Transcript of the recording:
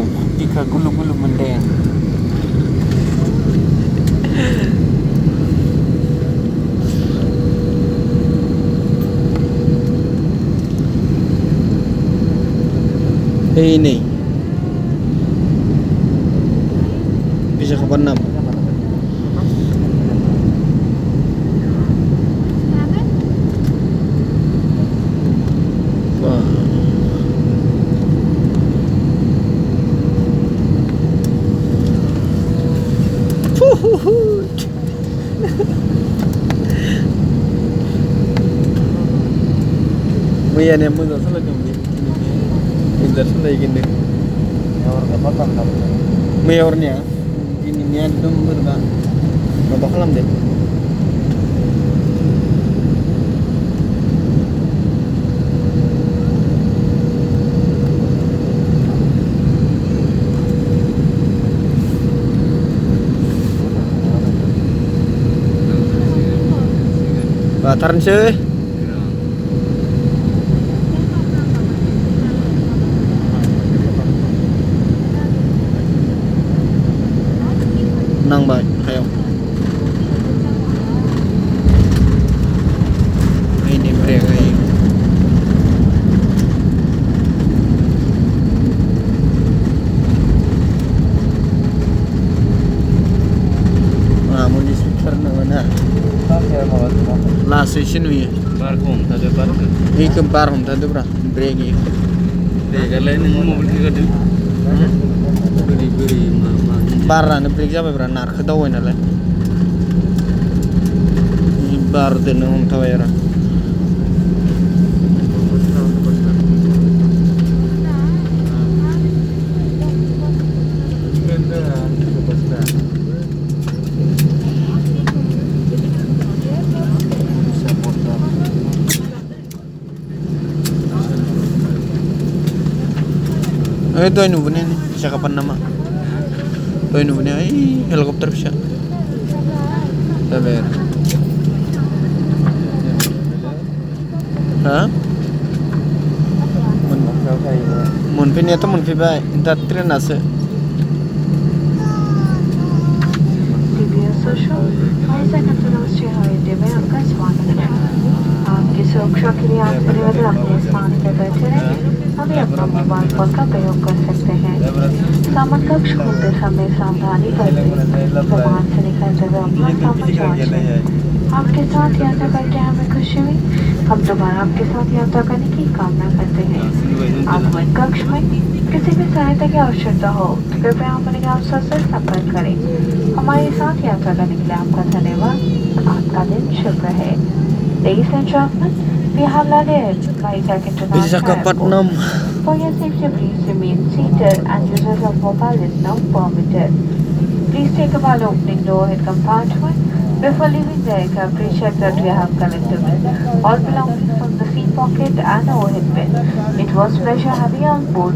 งที่ขากุลุกุลุมันแดงini bisa ke enam. Iya nih, mau salah kembali. Inder salah gini. Mayor apa kan? Mayornya, ini nih dong berapa? Berapa kalam deh? Bataran sih. Nang ba kayo? Ini mereka ini. Namun di sekitar mana? Last station huई है. Park home था जो park. एक बार हम था तो बरा ब्रेक ही. Break lain mobil kita dulu. Beri mama. Barra na break जाबाय बरा नारखो दावबाय नालाय. बार दोनो हमथाबाय आरो. Itu anu bener nih, bisa kapan nama? Anu bener, helikopter bisa. Sabar. Hah? Mun pin itu mun fiba, inta tren ase. आपकी सुरक्षा के लिए आप परिवार अपने स्थान पर बैठे रहें अभी अपना मोबाइल फोन का प्रयोग कर सकते हैं सामान कक्ष खोलते समय सावधानी बरतें सामान से निकलते हुए अपना सामान जांच लें आपके साथ यात्रा करके हमें खुशी हुई हम दोबारा आपके साथ यात्रा करने की कामना करते हैं आगमन कक्ष में किसी भी सहायता की आवश्यकता हो तो कृपया हमारे अवसर से संपर्क करें हमारे साथ यात्रा करने के लिए आपका धन्यवाद आपका दिन शुभ रहे Ladies and gentlemen, we have landed flight check international airport. For your safety, please remain seated and usage of mobile is now permitted. Please take a while opening the overhead compartment. Before leaving the aircraft, please check that you have collected all belongings from the seat pocket and overhead bin. It was a pleasure having you on board.